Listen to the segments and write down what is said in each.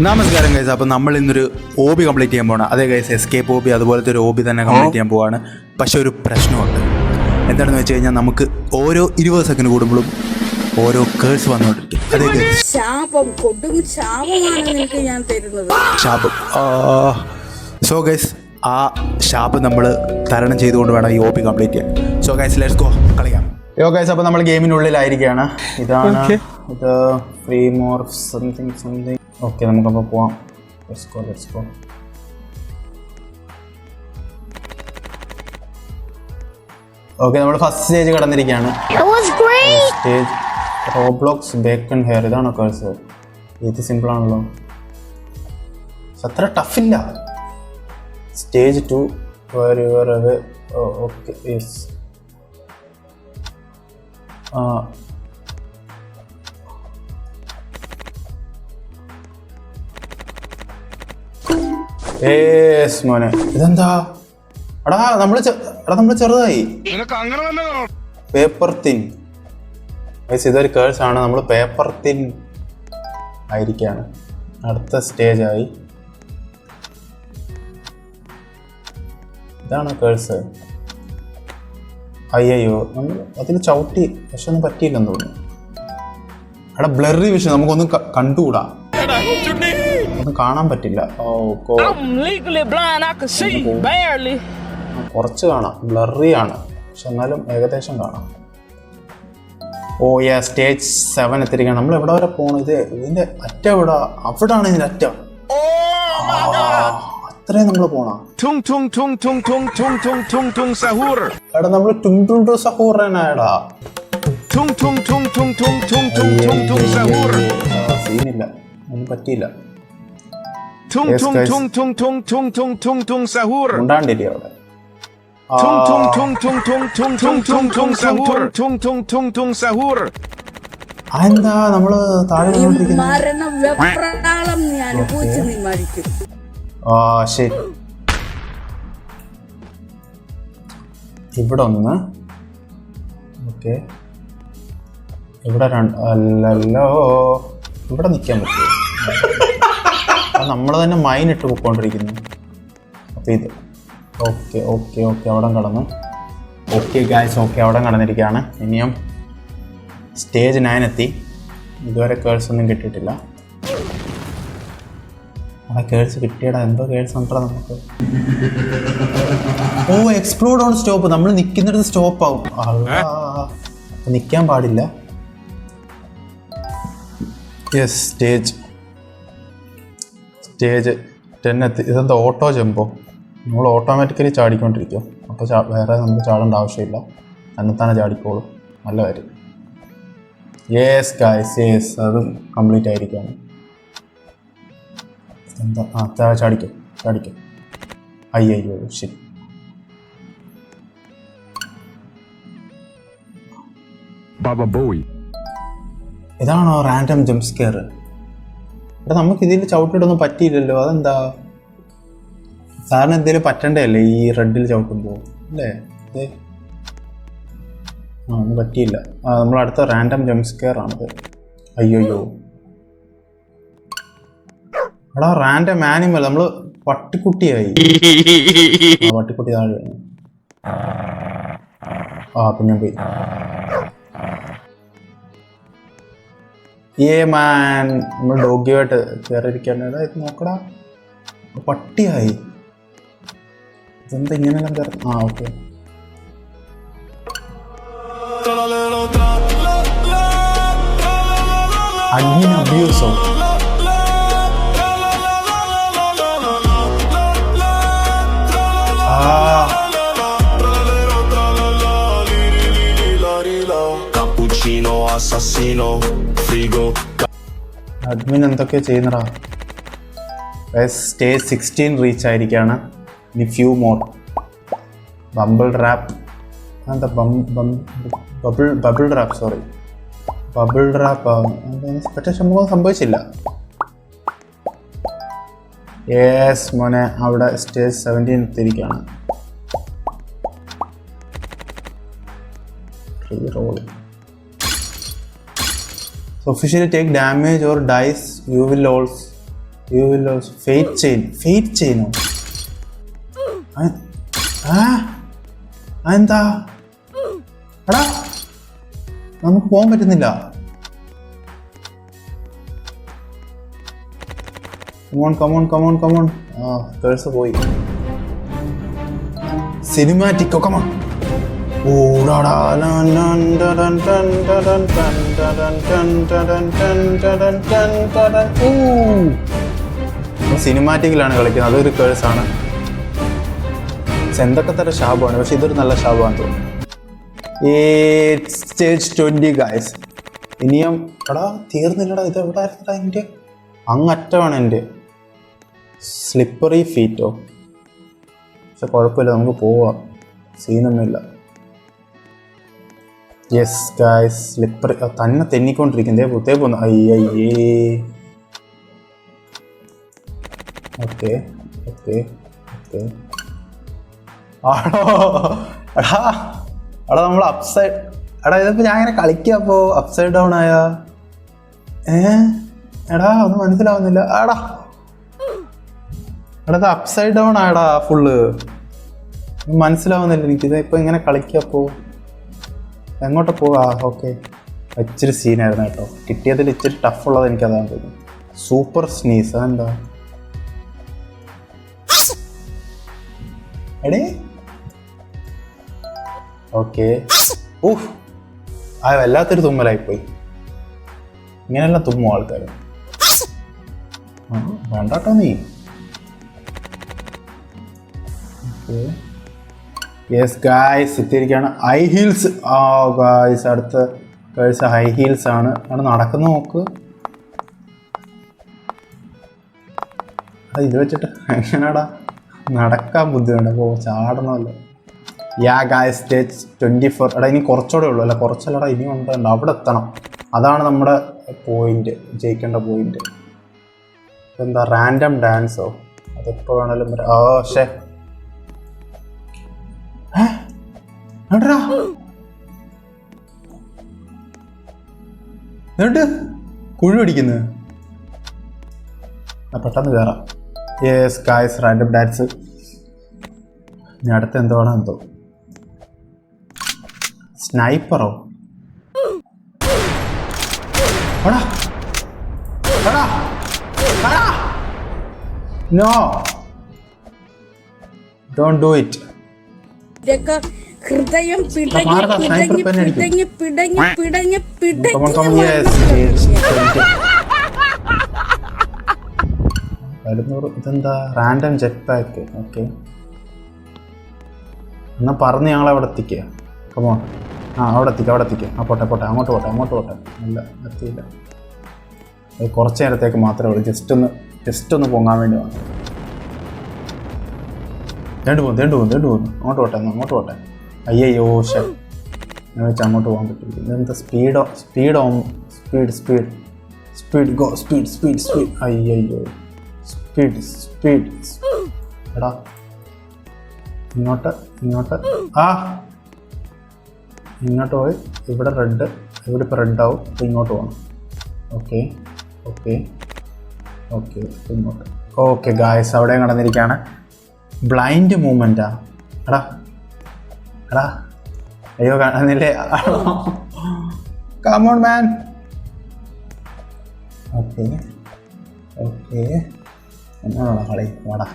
നമസ്കാരം ഗൈസ്. അപ്പോൾ നമ്മൾ ഇന്നൊരു ഓബി കംപ്ലീറ്റ് ചെയ്യാൻ പോകണം. അതേ ഗൈസ്, എസ്കേപ്പ് ഓബി അതുപോലത്തെ ഒരു ഓബി തന്നെ കംപ്ലീറ്റ് ചെയ്യാൻ പോവാണ്. പക്ഷെ ഒരു പ്രശ്നമുണ്ട്. എന്താണെന്ന് വെച്ച് കഴിഞ്ഞാൽ നമുക്ക് ഓരോ 20 സെക്കൻഡ് കൂടുമ്പോഴും ഓരോ കേഴ്സ് വന്നുകൊണ്ടിരിക്കും. അതേ ഗൈസ്, ശാപം. സോ ഗൈസ്, ആ ശാപം നമ്മൾ തരണം ചെയ്തുകൊണ്ട് വേണം ഈ ഓബി കംപ്ലീറ്റ് ചെയ്യാൻ. സോ ഗൈസ്, ലെറ്റ്സ് ഗോ കളിക്കാം. യോ ഗൈസ്, അപ്പോൾ നമ്മൾ ഗെയിമിനുള്ളിലായിരിക്കുകയാണ്. ഇതാണ് ഇത് ഫ്രീ മോർ സംതിങ്. ഓക്കെ, നമുക്കപ്പോൾ പോവാം. Let's go. ഓക്കെ, നമ്മൾ ഫസ്റ്റ് സ്റ്റേജ് കടന്നിരിക്കുകയാണ്. Stage Roblox bacon hair. ഇതാണോ കേഴ്സ്? ഇത് സിമ്പിളാണല്ലോ, അത്ര ടഫില്ല. Stage 2 okay yes. മോനെ, ഇതെന്താ? എടാ നമ്മള് ചെറുതായി. Paper thin. ഇതൊരു കേഴ്സ് ആണ്. നമ്മൾ പേപ്പർ തിൻ ആയിരിക്കാണ്. അടുത്ത സ്റ്റേജ് ആയി. ഇതാണ് കേഴ്സ്. അയ്യോ, നമ്മൾ അതിൽ ചവിട്ടി, പക്ഷെ ഒന്നും പറ്റിയില്ലെന്ന് തോന്നുന്നു. എടാ ബ്ലറി വിഷൻ, നമുക്കൊന്നും കണ്ടുകൂടാ, ഒന്നും കാണാൻ പറ്റില്ല. കുറച്ച് കാണാം, ബ്ലറി ആണ്, പക്ഷെ എന്നാലും ഏകദേശം കാണാം. ഓ യാ, സ്റ്റേജ് 7 എത്തിരിക്കുകയാണ്. നമ്മൾ എവിടെ വരെ പോകണം? ഇതിന്റെ അറ്റ എവിടെ? അവിടാണ് ഇതിന്റെ അറ്റ. അത്രയും നമ്മൾ പോണം. എടാ നമ്മൾ ടും സഹൂറനായടാ. സീനില്ല, ഒന്നും പറ്റിയില്ല. ഉണ്ടാണ്ടില്ലേ അവിടെ? എന്താ നമ്മള് താഴെ ശരി. ഇവിടെ ഒന്ന്. ഓക്കെ, ഇവിടെ അല്ലല്ലോ, ഇവിടെ നിൽക്കാൻ പറ്റുമോ? നമ്മൾ തന്നെ മൈൻ ഇട്ട് പോയിക്കൊണ്ടിരിക്കുന്നു. അപ്പോൾ ഇത് ഓക്കെ അവിടെ കടന്നു. ഓക്കെ ഗായ്സ്, അവിടെ കടന്നിരിക്കുകയാണ്. ഇനിയും സ്റ്റേജ് 9 എത്തി. ഇതുവരെ കേഴ്സ് ഒന്നും കിട്ടിയിട്ടില്ല. അവിടെ കേഴ്സ് കിട്ടിയടാ. എന്തോ കേഴ്സ് ഉണ്ടോ നമുക്ക്? ഓ, എക്സ്പ്ലോഡ് ഓൺ സ്റ്റോപ്പ്. നമ്മൾ നിൽക്കുന്നിടത്ത് സ്റ്റോപ്പ് ആവും. നിൽക്കാൻ പാടില്ല. യെസ്, സ്റ്റേജ് 10 എത്തി. ഇതെന്താ ഓട്ടോ ജമ്പോ? നമ്മൾ ഓട്ടോമാറ്റിക്കലി ചാടിക്കൊണ്ടിരിക്കും. അപ്പോൾ വേറെ നമുക്ക് ചാടേണ്ട ആവശ്യമില്ല, തന്നെത്താനെ ചാടിക്കോളും. നല്ല കാര്യം. യെസ് ഗായ്സ്, യെസ്, അതും കംപ്ലീറ്റ് ആയിരിക്കുകയാണ്. എന്താ ചാടിക്കും. അയ്യോ ശരി. ഇതാണോ റാൻഡം ജംപ് സ്കെയർ? എടാ നമുക്ക് ഇതിൽ ചവിട്ടിയിട്ടൊന്നും പറ്റിയില്ലല്ലോ. അതെന്താ? സാറിന് എന്തെങ്കിലും പറ്റണ്ടേ അല്ലേ ഈ റെഡിൽ ചവിട്ടുമ്പോൾ അല്ലേ? ഒന്നും പറ്റിയില്ല. നമ്മൾ അടുത്ത റാൻഡം ജംപ് സ്കെയർ ആണത്. അയ്യോ എടാ, റാൻഡം ആനിമൽ. നമ്മൾ പട്ടിക്കുട്ടിയായി. പട്ടിക്കുട്ടി താഴെ വേണം. പിന്നെ പോയി. മാൻ, നമ്മൾ ഡോഗിയായിട്ട് കയറിയിരിക്കാണ്. ഇത് നോക്കടാ, പട്ടിയായി. ഇതെന്താ ഇങ്ങനെല്ലാം കയറി? ഓക്കെ. അഡ്മിൻ അബ്യൂസോ? അഡ്മിൻ എന്തൊക്കെയോ ചെയ്യുന്നടാ. സ്റ്റേജ് 16 റീച്ച് ആയിരിക്കുകയാണ്. ഇനി ഫ്യൂ മോർ. Bubble wrap. എന്താ bubble wrap? Sorry, bubble wrap. മറ്റേ സംഭവിച്ചില്ല. യെസ് മോനെ, അവിടെ സ്റ്റേജ് 17 എത്തിയിരിക്കുകയാണ്. Reroll. So officially take damage or dice, you will also You will also fate chain. എന്താ എടാ നമുക്ക് പോകാൻ പറ്റുന്നില്ല. കമോൺ. കേഴ്സ് പോയി. Cinematic come on. സിനിമാറ്റിക്കിലാണ് കളിക്കുന്നത്. അതൊരു കേഴ്സാണ്. എന്തൊക്കെ തരം ശാപമാണ്, പക്ഷെ ഇതൊരു നല്ല ശാപമാണെന്ന് തോന്നുന്നു. Stage 20 guys. ഇനിയും എടാ തീർന്നില്ലടാ. ഇത് എവിടെ ആയിരുന്നടാ എൻ്റെ അങ്ങറ്റമാണ് എൻ്റെ സ്ലിപ്പറി ഫീറ്റോ. പക്ഷെ കുഴപ്പമില്ല, നമുക്ക് പോവാം, സീനൊന്നുമില്ല. യെസ് ഗായ്സ്, സ്ലിപ്പറി തന്നെ തെന്നിക്കൊണ്ടിരിക്കുന്നതേ പുത്തേ പോന്നു. അയ്യേ. ഓക്കെ ആണോ എടാ നമ്മൾ അപ്സൈഡ്. എടാ ഇതിപ്പോൾ ഞാൻ ഇങ്ങനെ കളിക്കുക, അപ്പോൾ അപ്സൈഡ് ഡൗൺ ആയാ എടാ ഒന്നും മനസ്സിലാവുന്നില്ല. എടാ ഇത് അപ്സൈഡ് ഡൗൺ ആയടാ ഫുള്ള്. മനസ്സിലാവുന്നില്ല എനിക്കിത്. ഇപ്പോൾ ഇങ്ങനെ കളിക്കപ്പോൾ എങ്ങോട്ട് പോവാ? ഓക്കെ, ഇച്ചിരി സീനായിരുന്നു കേട്ടോ. കിട്ടിയതിൽ ഇച്ചിരി ടഫുള്ളത് എനിക്കതാണ് തോന്നുന്നു. സൂപ്പർ സ്നീസ് അതെന്താ എടേ? ഓക്കെ. വല്ലാത്തൊരു തുമ്മലായിപ്പോയി. ഇങ്ങനെയെല്ലാം തുമ്മും ആൾക്കാർ. വേണ്ടാട്ടോ നീ. യെസ് ഗായ്സ്, എത്തിയിരിക്കുകയാണ് ഹൈ ഹീൽസ്. ഗായ്സ് അടുത്ത ഗായ്സ് ഹൈ ഹീൽസ് ആണ്. അവിടെ നടക്കുന്ന നോക്ക്. ഇത് വെച്ചിട്ട് എങ്ങനെയാടാ നടക്കാൻ ബുദ്ധിമുട്ട്. അപ്പോൾ ചാടണമല്ലോ. Guys stage 24. എടാ ഇനി കുറച്ചുകൂടെ ഉള്ളൂ. അല്ല കുറച്ചല്ലടാ, ഇനി ഉണ്ട്. അവിടെ എത്തണം. അതാണ് നമ്മുടെ പോയിന്റ്, ജയിക്കേണ്ട പോയിന്റ്. എന്താ റാൻഡം ഡാൻസോ? അതെപ്പോൾ വേണേലും ശേ എന്നിട്ട് കുഴി പിടിക്കുന്നത്. പെട്ടെന്ന് കയറാം. Yes guys, random dance. ഇനി അടുത്ത് എന്തോടാ എന്തോ. സ്നൈപ്പറോ? No, don't do it. ഹൃദയം ഇതെന്താ റാൻഡം ജെറ്റ് പാക്ക്? ഓക്കെ, എന്നാൽ പറഞ്ഞ് ഞങ്ങളവിടെ എത്തിക്കുക. കമോൺ. അവിടെ എത്തിക്കുക. പോട്ടെ അങ്ങോട്ട് പോട്ടെ. ഇല്ല, എത്തിയില്ല. കുറച്ച് നേരത്തേക്ക് മാത്രമേ ഉള്ളൂ. ജസ്റ്റ് ഒന്ന് പൊങ്ങാൻ വേണ്ടി വന്നു. രണ്ടു പോകുന്നു. അങ്ങോട്ട് പോട്ടെ. അയ്യോ ഷേ, ഞാൻ വെച്ച് അങ്ങോട്ട് പോകാൻ പറ്റില്ല. ഇതെന്താ സ്പീഡ് ഗോ. അയ്യോ സ്പീഡ്. എടാ ഇങ്ങോട്ട് പോയി. ഇവിടെ റെഡ്, ഇവിടെ ഇപ്പോൾ റെഡ് ആവും. അപ്പോൾ ഇങ്ങോട്ട് പോകണം. ഓക്കെ ഇങ്ങോട്ട്. ഓക്കെ ഗായ്സ്, അവിടെ കടന്നിരിക്കുകയാണ്. ബ്ലൈൻഡ് മൂവ്മെൻറ്റാ? എടാ അയ്യോ കാണുന്നില്ലേ? കമോൺ മാൻ. ഓക്കെ എന്നാണോ കളി? വാടാ.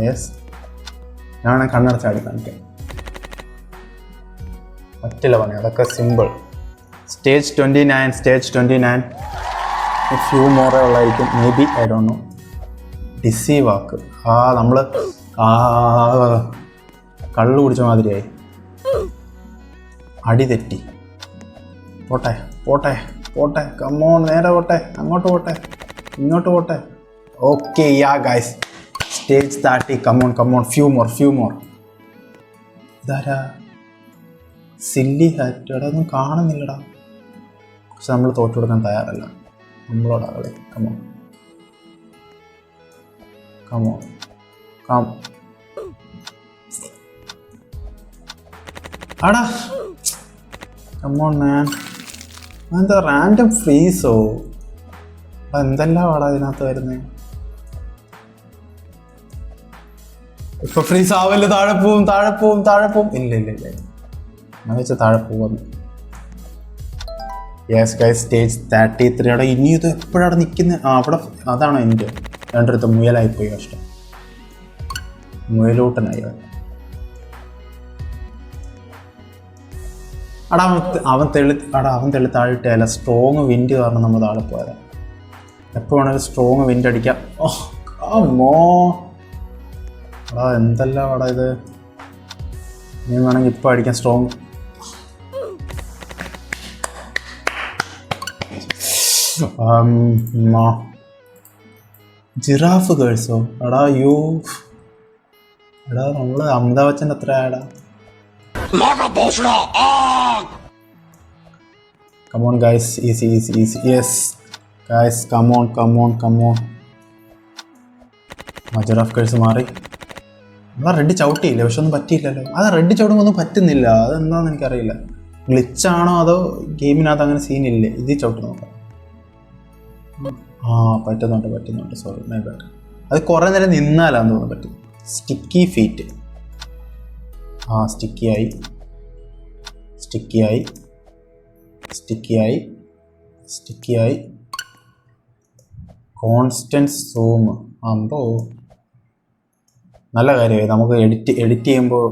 യെസ് ഞാൻ കണ്ണടച്ചാടി കാണിക്കാം. പറ്റില്ല പണി, അതൊക്കെ സിമ്പിൾ. സ്റ്റേജ് 29 ഫ്യൂ മോറേ ഉള്ളായിരിക്കും, maybe, I don't know. Deceive walk. നമ്മൾ കള്ളു കുടിച്ച മാതിരിയായി. അടി തെറ്റി. പോട്ടെ. കമ്മോൺ, നേരെ പോട്ടെ. അങ്ങോട്ട് പോട്ടെ, ഇങ്ങോട്ട് പോട്ടെ. Okay guys, stage 30. Come on. Few more. ഇതാരാ? Silly hat. എടാ ഒന്നും കാണുന്നില്ലടാ. പക്ഷെ നമ്മൾ തോറ്റു കൊടുക്കാൻ തയ്യാറല്ല. നമ്മളോടാ കളി. കമോൺ. ആടാ കമോൺ മാൻ. എന്താ റാൻഡം ഫ്രീസോ? എന്തെല്ലാം ആടാ അതിനകത്ത് വരുന്നത്? ഇപ്പൊ ഫ്രീസ് ആവല്. താഴെ പോവും. ഇല്ല ഞാൻ വെച്ച താഴെ പോവാന്ന്. Yes guys, stage 33. അവിടെ ഇനി ഇത് എപ്പോഴാണ് നിൽക്കുന്നത്? അവിടെ അതാണോ എൻ്റെ രണ്ടടുത്ത് മുയലായിപ്പോയി. കഷ്ടം, മുയലൂട്ടനായി. അവൻ തെളി താഴിട്ടല്ല. സ്ട്രോങ് വിൻഡ് കാരണം നമ്മൾ താഴെ പോയതാ. എപ്പോൾ വേണമെങ്കിലും സ്ട്രോങ് വിൻഡ് അടിക്കാം. എന്തെല്ലാം അവിടെ ഇത്. നീ വേണമെങ്കിൽ ഇപ്പം അടിക്കാം സ്ട്രോങ്. ജിറാഫ് ഗേൾസോ? എടാ നമ്മള് അമിതാഭ് ബച്ചൻ്റെ അത്ര ആടാ. Come on guys, easy. Yes guys, come on. Giraffe girls മാറി. നമ്മളാ റെഡ് ചവിട്ടിയില്ല, പക്ഷെ ഒന്നും പറ്റിയില്ലല്ലോ. അത് റെഡ് ചവിടുമ്പോൾ ഒന്നും പറ്റുന്നില്ല. അതെന്താണെന്ന് എനിക്കറിയില്ല. ഗ്ലിച്ചാണോ അതോ ഗെയിമിനകത്ത് അങ്ങനെ സീനില്ലേ? ഇത് ചവിട്ടി നോക്കാം. പറ്റുന്നുണ്ട്. Sorry, my bad. അത് കുറേ നേരം നിന്നാലാന്ന് തോന്നുന്നു പറ്റും. Sticky feet. സ്റ്റിക്കിയായി. Constant zoom. നല്ല കാര്യമായി. നമുക്ക് എഡിറ്റ് ചെയ്യുമ്പോൾ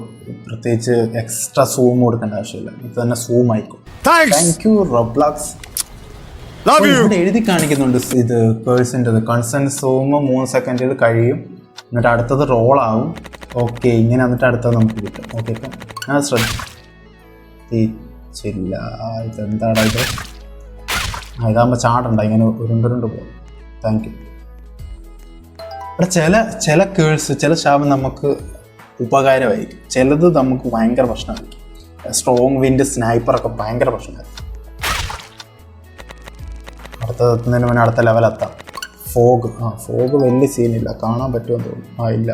പ്രത്യേകിച്ച് എക്സ്ട്രാ സൂം കൊടുക്കേണ്ട ആവശ്യമില്ല. ഇത് തന്നെ സൂം ആയിക്കോ. Thank you Roblox. ഇവിടെ എഴുതി കാണിക്കുന്നുണ്ട് ഇത് പേഴ്സിൻ്റെത്. കൺസ്റ്റൻറ്റ് സൂം 3 സെക്കൻഡിൽ കഴിയും. എന്നിട്ട് അടുത്തത് റോളാവും. ഓക്കെ, ഇങ്ങനെ എന്നിട്ട് അടുത്തത് നമുക്ക് കിട്ടും. ഓക്കെ, ഇപ്പം ഞാൻ ശ്രദ്ധിച്ചില്ല. ഇതെന്താടാ ഇത്? ഇതാകുമ്പോൾ ചാടണ്ട, ഇങ്ങനെ ഉരുണ്ട് പോകും. Thank you. ഇവിടെ ചില കേൾസ്, ചില ശാപം നമുക്ക് ഉപകാരമായിരിക്കും. ചിലത് നമുക്ക് ഭയങ്കര പ്രശ്നമായിരിക്കും. സ്ട്രോങ് വിൻഡ്, സ്നൈപ്പറൊക്കെ ഭയങ്കര പ്രശ്നമായിരിക്കും. അടുത്തെത്തുന്നതിന് മുന്നേ അടുത്ത ലെവലെത്താം. ഫോഗ് വലിയ സീനില്ല. കാണാൻ പറ്റുമെന്ന് തോന്നുന്നു. ഇല്ല,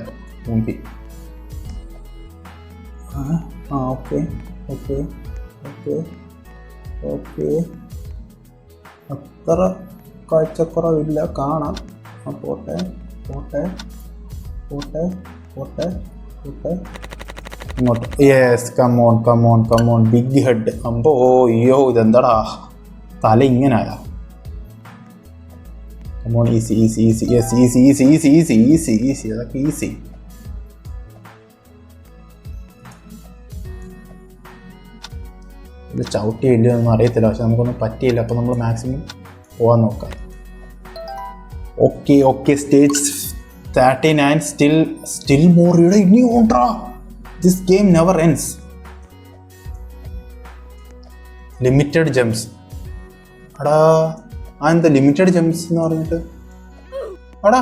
മുമ്പി. ഓക്കെ. അത്ര കാഴ്ചക്കുറവില്ല, കാണാം. പോട്ടെ. ഇങ്ങോട്ട്. Yes, come on. Big head. അയ്യോ ഇതെന്താടാ തല ഇങ്ങനായാ? Come on, easy. Yes, easy. അതൊക്കെ ഈസി. ഇത് ചവിട്ടിയില്ലയൊന്നും അറിയത്തില്ല, പക്ഷെ നമുക്കൊന്നും പറ്റിയില്ല. അപ്പോൾ നമ്മൾ മാക്സിമം പോകാൻ നോക്കാം. ഓക്കെ. സ്റ്റേജ് 39. Still more. ഇവിടെ ഇനി ഓണ്ടാ. This game never ends. Limited jumps. എടാ എന്താ ലിമിറ്റഡ് ജംപ്സ് എന്ന് പറഞ്ഞിട്ട്? എടാ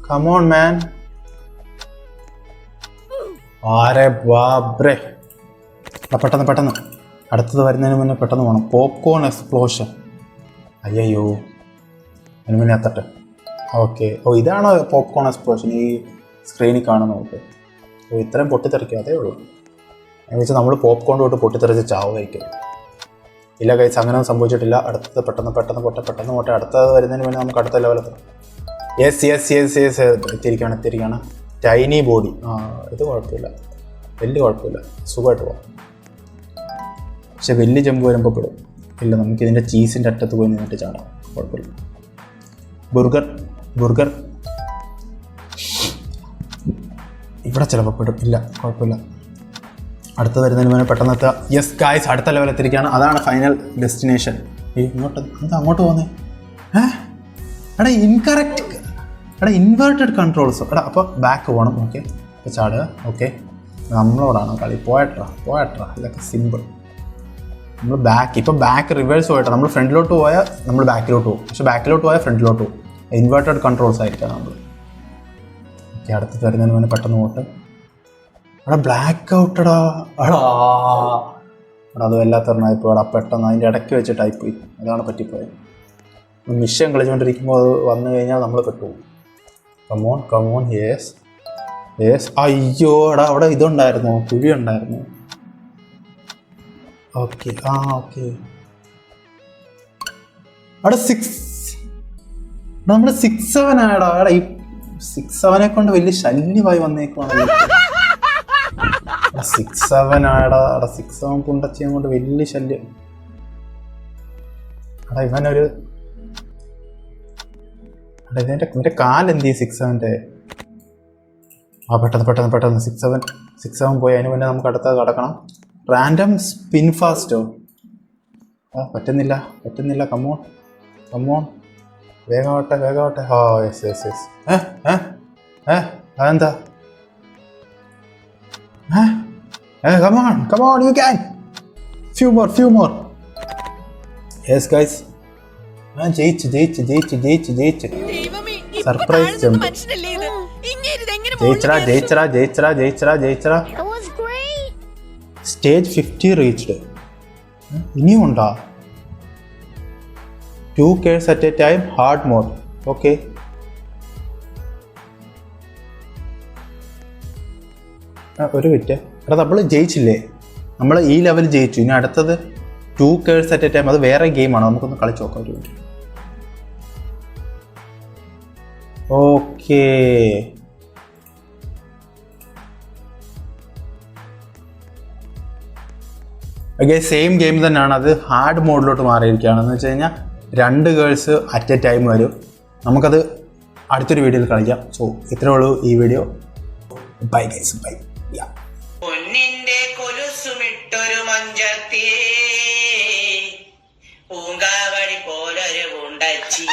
കമോൺ മാൻ. ആരെ ബാബ്രെ. പെട്ടെന്ന് അടുത്തത് വരുന്നതിന് മുന്നേ പെട്ടെന്ന് പോകണം. Popcorn explosion. അയ്യോ, അതിന് മുന്നേ എത്തട്ടെ. ഓക്കെ. ഇതാണോ പോപ്കോൺ എക്സ്പ്ലോഷൻ? ഈ സ്ക്രീനിൽ കാണുന്ന നോക്ക്. ഇത്രയും പൊട്ടിത്തെറിക്കും, അതേ ഉള്ളൂ. എന്ന് വെച്ചാൽ നമ്മൾ പോപ്കോൺ തൊട്ട് പൊട്ടിത്തെറിച്ച് ചാവുമായിരിക്കും. ഇല്ല ഗൈസ്, അങ്ങനെയൊന്നും സംഭവിച്ചിട്ടില്ല. അടുത്തത് പെട്ടെന്ന് പോട്ടെ. അടുത്തത് വരുന്നതിന് മുന്നേ നമുക്ക് അടുത്ത ലെവലെത്തണം. യെസ്. എത്തിയിരിക്കുകയാണ്. Tiny body. ഇത് കുഴപ്പമില്ല, വലിയ കുഴപ്പമില്ല, സുഖമായിട്ട് പോകാം. പക്ഷെ വലിയ ജമ്പ് വരുമ്പോൾ പെടും. ഇല്ല, നമുക്കിതിൻ്റെ ചീസിൻ്റെ അറ്റത്ത് പോയി നിന്നിട്ട് ചാടാം, കുഴപ്പമില്ല. ബർഗർ ഇവിടെ ചിലപ്പോൾ പെടും. ഇല്ല, കുഴപ്പമില്ല. അടുത്ത് വരുന്നതിന് മുന്നേ പെട്ടെന്ന് എത്തുക. യെസ് ഗായ്സ്, അടുത്ത ലെവലെത്തിരിക്കുകയാണ്. അതാണ് ഫൈനൽ ഡെസ്റ്റിനേഷൻ. അങ്ങോട്ട് പോകുന്നേ? എടാ ഇൻകറക്റ്റ്. Inverted controls. അപ്പോൾ ബാക്ക് പോകണം. ഓക്കെ, അപ്പോൾ ചാടുക. ഓക്കെ, നമ്മളോടാണ് കളി. പോയട്രാ. ഇതൊക്കെ സിമ്പിൾ. നമ്മൾ ബാക്ക് റിവേഴ്സ് പോയിട്ടാണ്. നമ്മൾ ഫ്രണ്ടിലോട്ട് പോയാൽ നമ്മൾ ബാക്കിലോട്ട് പോകും, പക്ഷെ ബാക്കിലോട്ട് പോയാൽ ഫ്രണ്ടിലോട്ട് പോകും. ഇൻവേർട്ടഡ് കൺട്രോൾസ് ആയിരിക്കണം നമ്മൾ. ഓക്കെ, അടുത്ത് വരുന്നതിന് മുന്നേ പെട്ടെന്ന് പോട്ടെ. ബ്ലാക്ക് ഔട്ടടാ. അത് വല്ലാത്തറിനായിപ്പോയി. പെട്ടെന്ന് അതിൻ്റെ ഇടയ്ക്ക് വെച്ച് ടൈപ്പ്. അതാണ് പറ്റിപ്പോയത്. മിഷൻ കളിച്ചുകൊണ്ടിരിക്കുമ്പോൾ അത് വന്നു കഴിഞ്ഞാൽ നമ്മൾ പെട്ടുപോകും. കമോൺ. യെസ്. അയ്യോ അവിടെ ഇതുണ്ടായിരുന്നു, കുഴി ഉണ്ടായിരുന്നു. ഓക്കെ. അവിടെ 6-7 ആയടാ. എടാ ഈ 6-7 കൊണ്ട് വലിയ ശല്യമായി വന്നേക്കുവാണല്ലോ. 6-7 ആയടാ. 6-7 പുണ്ടച്ചിയും കൊണ്ട് വലിയ ശല്യം. എടാ ഇവനൊരു ഇവന്റെ കാലെന്ത് 6-7ന്റെ? പെട്ടെന്ന് 6-7 പോയി. അതിന് മുന്നേ നമുക്ക് അടുത്തത് കടക്കണം. റാൻഡം സ്പിൻ ഫാസ്റ്റോ? പറ്റുന്നില്ല. കമ്മോൺ വേഗമാവട്ടെ. യെസ്. അതെന്താ? Come on you can. Few more. Yes guys, ഞാൻ ജയിച്ച്. Surprise jump. ജയിച്ചടാ. Stage 50 reached. ഇനിയും ഉണ്ടാ? 2 kills at a time, hard mode. Okay. ഒരു മിനിറ്റ്. എടാ നമ്മൾ ജയിച്ചില്ലേ? നമ്മൾ ഈ ലെവൽ ജയിച്ചു. ഇനി അടുത്തത് 2 kills at a time. അത് വേറെ ഗെയിമാണ്. നമുക്കൊന്ന് കളിച്ച് നോക്കാം ഒരു മിനിറ്റ്. ഓക്കേ. സെയിം ഗെയിം തന്നെയാണ്. അത് ഹാർഡ് മോഡിലോട്ട് മാറിയിരിക്കുകയാണ്. എന്ന് വെച്ച് കഴിഞ്ഞാൽ 2 girls at a time വരും. നമുക്കത് അടുത്തൊരു വീഡിയോയിൽ കളിക്കാം. സോ ഇത്രേ ഉള്ളൂ ഈ വീഡിയോ. Bye guys, bye. പൊന്നിന്റെ കൊലുസുമിട്ടൊരു മഞ്ചത്തി പൂങ്കാവടി പോലൊരു പൂണ്ടച്ചി.